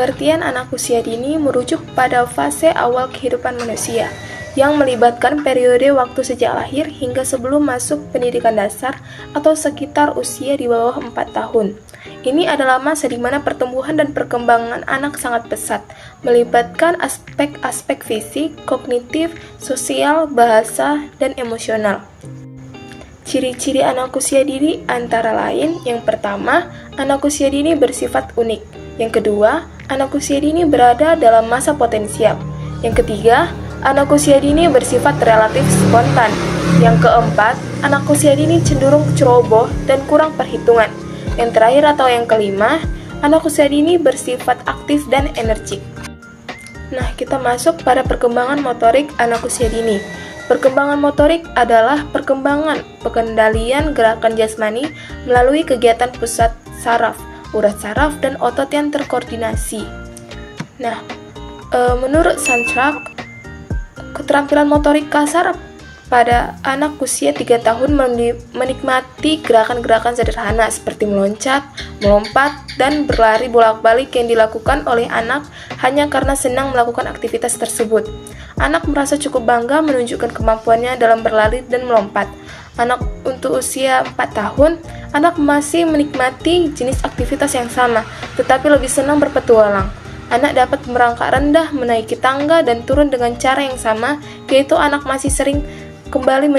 Pengertian anak usia dini merujuk pada fase awal kehidupan manusia, yang melibatkan periode waktu sejak lahir hingga sebelum masuk pendidikan dasar atau sekitar usia di bawah 4 tahun. Ini adalah masa di mana pertumbuhan dan perkembangan anak sangat pesat, melibatkan aspek-aspek fisik, kognitif, sosial, bahasa, dan emosional. Ciri-ciri anak usia dini antara lain, yang pertama, anak usia dini bersifat unik. Yang kedua, anak usia dini berada dalam masa potensial. Yang ketiga, anak usia dini bersifat relatif spontan. Yang keempat, anak usia dini cenderung ceroboh dan kurang perhitungan. Yang terakhir atau yang kelima, anak usia dini bersifat aktif dan energik. Nah, kita masuk pada perkembangan motorik anak usia dini. Perkembangan motorik adalah perkembangan pengendalian gerakan jasmani melalui kegiatan pusat saraf, urat saraf, dan otot yang terkoordinasi. Nah, menurut Sandrak, keterampilan motorik kasar pada anak usia 3 tahun menikmati gerakan-gerakan sederhana seperti meloncat, melompat, dan berlari bolak-balik yang dilakukan oleh anak hanya karena senang melakukan aktivitas tersebut. Anak merasa cukup bangga menunjukkan kemampuannya dalam berlari dan melompat. Anak untuk usia 4 tahun, anak masih menikmati jenis aktivitas yang sama, tetapi lebih senang berpetualang. Anak dapat merangkak rendah, menaiki tangga, dan turun dengan cara yang sama, yaitu anak masih sering kembali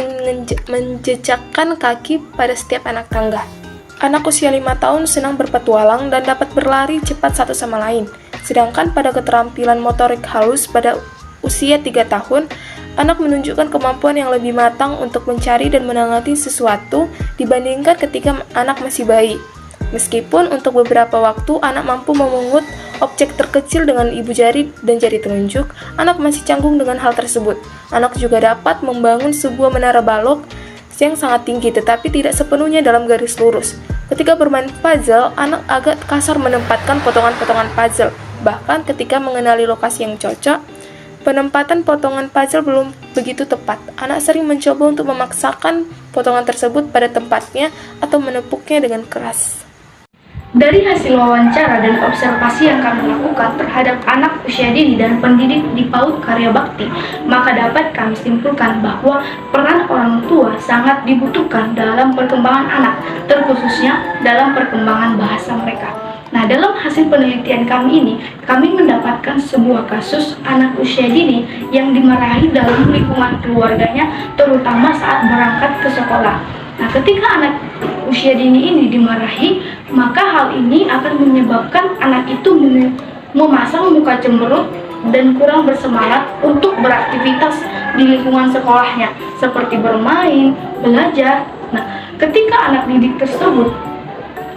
menjejakkan kaki pada setiap anak tangga. Anak usia 5 tahun senang berpetualang dan dapat berlari cepat satu sama lain. Sedangkan pada keterampilan motorik halus pada usia 3 tahun, anak menunjukkan kemampuan yang lebih matang untuk mencari dan menangani sesuatu dibandingkan ketika anak masih bayi. Meskipun untuk beberapa waktu anak mampu memungut objek terkecil dengan ibu jari dan jari telunjuk, anak masih canggung dengan hal tersebut. Anak juga dapat membangun sebuah menara balok yang sangat tinggi tetapi tidak sepenuhnya dalam garis lurus. Ketika bermain puzzle, anak agak kasar menempatkan potongan-potongan puzzle. Bahkan ketika mengenali lokasi yang cocok, penempatan potongan puzzle belum begitu tepat. Anak sering mencoba untuk memaksakan potongan tersebut pada tempatnya atau menepuknya dengan keras. Dari hasil wawancara dan observasi yang kami lakukan terhadap anak usia dini dan pendidik di PAUD Karya Bakti, maka dapat kami simpulkan bahwa peran orang tua sangat dibutuhkan dalam perkembangan anak, terkhususnya dalam perkembangan bahasa mereka. Nah, dalam hasil penelitian kami ini, kami mendapatkan sebuah kasus anak usia dini yang dimarahi dalam lingkungan keluarganya, terutama saat berangkat ke sekolah. Nah, ketika anak usia dini ini dimarahi, maka hal ini akan menyebabkan anak itu memasang muka cemberut dan kurang bersemangat untuk beraktivitas di lingkungan sekolahnya, seperti bermain, belajar. Nah, ketika anak didik tersebut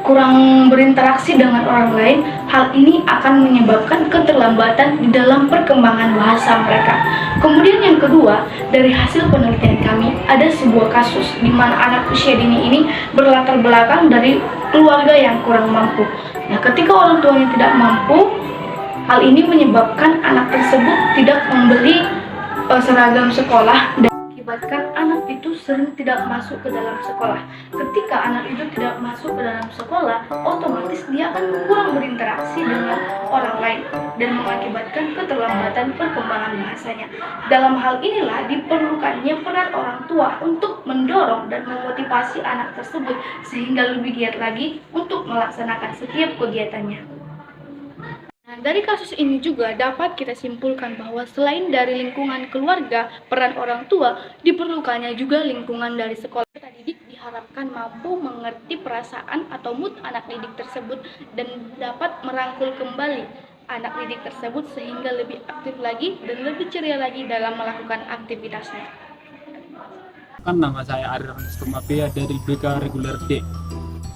kurang berinteraksi dengan orang lain, hal ini akan menyebabkan keterlambatan di dalam perkembangan bahasa mereka. Kemudian yang kedua, dari hasil penelitian kami, ada sebuah kasus di mana anak usia dini ini berlatar belakang dari keluarga yang kurang mampu. Nah, ketika orang tuanya tidak mampu, hal ini menyebabkan anak tersebut tidak membeli seragam sekolah dan mengakibatkan anak itu sering tidak masuk ke dalam sekolah. Ketika anak itu tidak masuk ke dalam sekolah, otomatis dia akan kurang berinteraksi dengan orang lain dan mengakibatkan keterlambatan perkembangan bahasanya. Dalam hal inilah diperlukannya peran orang tua untuk mendorong dan memotivasi anak tersebut sehingga lebih giat lagi untuk melaksanakan setiap kegiatannya. Nah, dari kasus ini juga dapat kita simpulkan bahwa selain dari lingkungan keluarga, peran orang tua, diperlukannya juga lingkungan dari sekolah. Peserta didik diharapkan mampu mengerti perasaan atau mood anak didik tersebut dan dapat merangkul kembali anak didik tersebut sehingga lebih aktif lagi dan lebih ceria lagi dalam melakukan aktivitasnya. Nama saya Arif Stomapia dari BK Reguler D.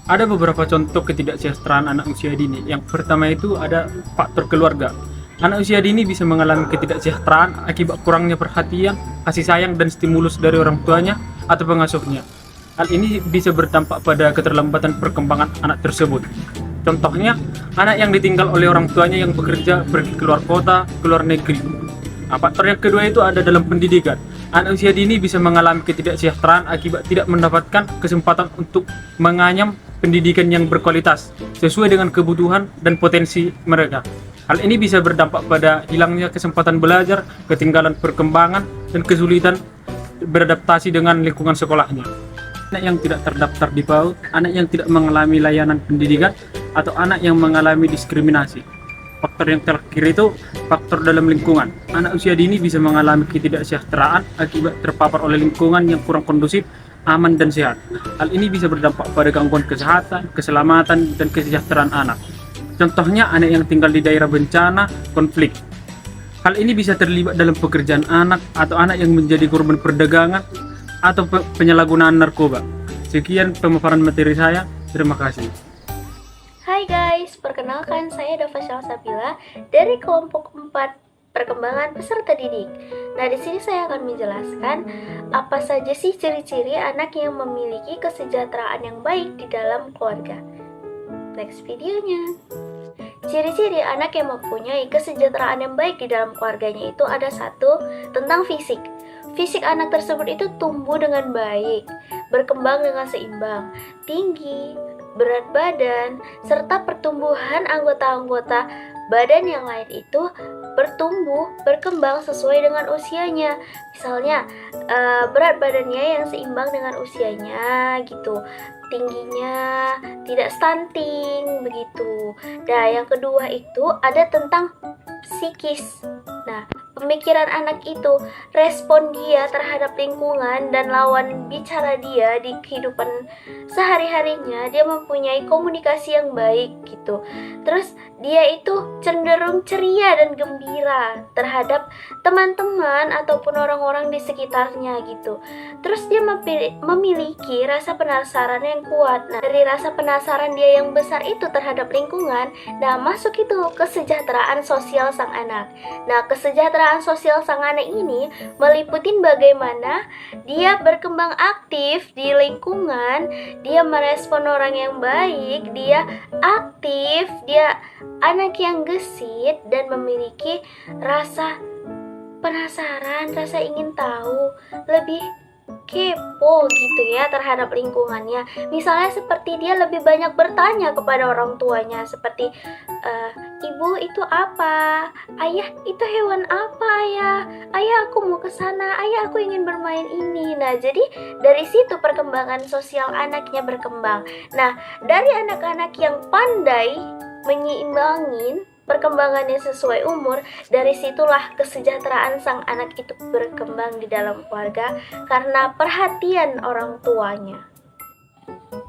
Ada beberapa contoh ketidaksejahteraan anak usia dini. Yang pertama itu ada faktor keluarga. Anak usia dini bisa mengalami ketidaksejahteraan akibat kurangnya perhatian, kasih sayang, dan stimulus dari orang tuanya atau pengasuhnya. Hal ini bisa berdampak pada keterlambatan perkembangan anak tersebut. Contohnya, anak yang ditinggal oleh orang tuanya yang bekerja pergi keluar kota, keluar negeri. Faktor yang kedua itu ada dalam pendidikan. Anak usia dini bisa mengalami ketidaksejahteraan akibat tidak mendapatkan kesempatan untuk menganyam pendidikan yang berkualitas sesuai dengan kebutuhan dan potensi mereka. Hal ini bisa berdampak pada hilangnya kesempatan belajar, ketinggalan perkembangan, dan kesulitan beradaptasi dengan lingkungan sekolahnya. Anak yang tidak terdaftar di PAUD, anak yang tidak mengalami layanan pendidikan, atau anak yang mengalami diskriminasi. Faktor yang terakhir itu faktor dalam lingkungan. Anak usia dini bisa mengalami ketidaksejahteraan akibat terpapar oleh lingkungan yang kurang kondusif, aman, dan sehat. Hal ini bisa berdampak pada gangguan kesehatan, keselamatan, dan kesejahteraan anak. Contohnya anak yang tinggal di daerah bencana, konflik. Hal ini bisa terlibat dalam pekerjaan anak atau anak yang menjadi korban perdagangan atau penyalahgunaan narkoba. Sekian pemaparan materi saya. Terima kasih. Hai guys, perkenalkan saya Dava Salsabila dari kelompok 4 perkembangan peserta didik. Nah, di sini saya akan menjelaskan apa saja sih ciri-ciri anak yang memiliki kesejahteraan yang baik di dalam keluarga. Next videonya. Ciri-ciri anak yang mempunyai kesejahteraan yang baik di dalam keluarganya itu ada 1, tentang fisik. Fisik anak tersebut itu tumbuh dengan baik, berkembang dengan seimbang, tinggi, berat badan, serta pertumbuhan anggota-anggota badan yang lain itu bertumbuh, berkembang sesuai dengan usianya. Misalnya, berat badannya yang seimbang dengan usianya gitu. Tingginya tidak stunting begitu. Nah, yang kedua itu ada tentang psikis. Nah, pemikiran anak itu, respon dia terhadap lingkungan dan lawan bicara dia di kehidupan sehari-harinya, dia mempunyai komunikasi yang baik gitu. Terus dia itu cenderung ceria dan gembira terhadap teman-teman ataupun orang-orang di sekitarnya gitu. Terus dia memiliki rasa penasaran yang kuat. Nah, dari rasa penasaran dia yang besar itu terhadap lingkungan, nah masuk itu kesejahteraan sosial sang anak. Nah, kesejahteraan sosial sang anak ini meliputi bagaimana dia berkembang aktif di lingkungan, dia merespon orang yang baik, dia aktif, dia anak yang gesit dan memiliki rasa penasaran, rasa ingin tahu, lebih kepo gitu ya terhadap lingkungannya. Misalnya seperti dia lebih banyak bertanya kepada orang tuanya, seperti ibu itu apa? Ayah itu hewan apa ayah? Ayah aku mau ke sana, ayah aku ingin bermain ini. Nah, jadi dari situ perkembangan sosial anaknya berkembang. Nah, dari anak-anak yang pandai menyeimbangin perkembangannya sesuai umur, dari situlah kesejahteraan sang anak itu berkembang di dalam keluarga karena perhatian orang tuanya.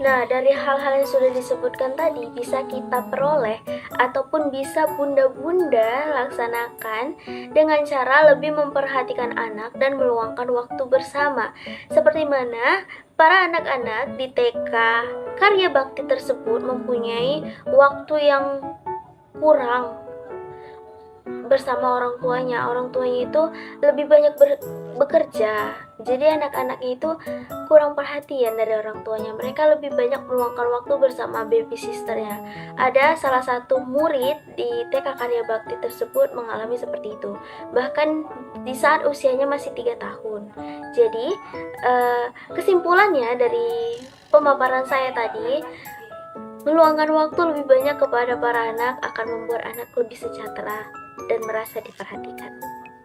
Nah, dari hal-hal yang sudah disebutkan tadi bisa kita peroleh ataupun bisa bunda-bunda laksanakan dengan cara lebih memperhatikan anak dan meluangkan waktu bersama. Seperti mana para anak-anak di TK Karya Bakti tersebut mempunyai waktu yang kurang bersama orang tuanya. Orang tuanya itu lebih banyak bekerja, jadi anak-anaknya itu kurang perhatian dari orang tuanya. Mereka lebih banyak meluangkan waktu bersama baby sisternya. Ada salah satu murid di TK Karya Bakti tersebut mengalami seperti itu, bahkan di saat usianya masih 3 tahun. Jadi kesimpulannya dari pemaparan saya tadi, meluangkan waktu lebih banyak kepada para anak akan membuat anak lebih sejahtera dan merasa diperhatikan.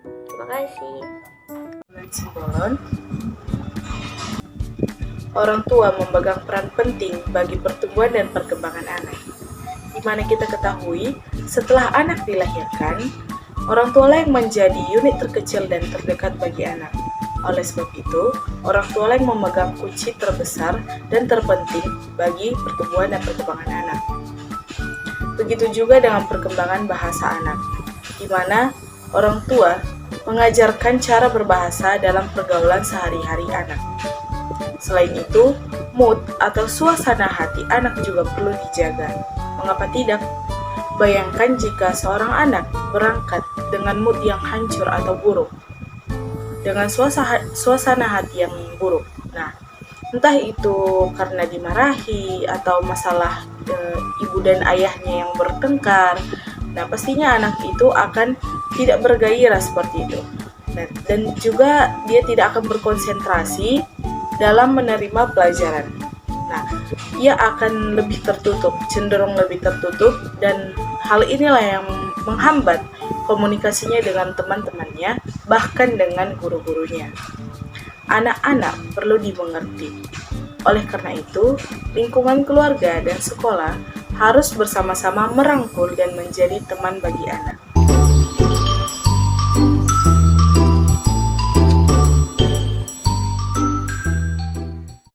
Terima kasih. Orang tua memegang peran penting bagi pertumbuhan dan perkembangan anak. Di mana kita ketahui, setelah anak dilahirkan, orang tua yang menjadi unit terkecil dan terdekat bagi anak. Oleh sebab itu, orang tua yang memegang kunci terbesar dan terpenting bagi pertumbuhan dan perkembangan anak. Begitu juga dengan perkembangan bahasa anak, di mana orang tua mengajarkan cara berbahasa dalam pergaulan sehari-hari anak. Selain itu, mood atau suasana hati anak juga perlu dijaga. Mengapa tidak? Bayangkan jika seorang anak berangkat dengan mood yang hancur atau buruk, dengan suasana hati yang buruk. Nah, entah itu karena dimarahi atau masalah ibu dan ayahnya yang bertengkar. Nah, pastinya anak itu akan tidak bergairah seperti itu. Nah, dan juga dia tidak akan berkonsentrasi dalam menerima pelajaran. Nah, ia akan lebih tertutup, cenderung lebih tertutup dan Hal inilah yang menghambat komunikasinya dengan teman-temannya, bahkan dengan guru-gurunya. Anak-anak perlu dimengerti. Oleh karena itu, lingkungan keluarga dan sekolah harus bersama-sama merangkul dan menjadi teman bagi anak.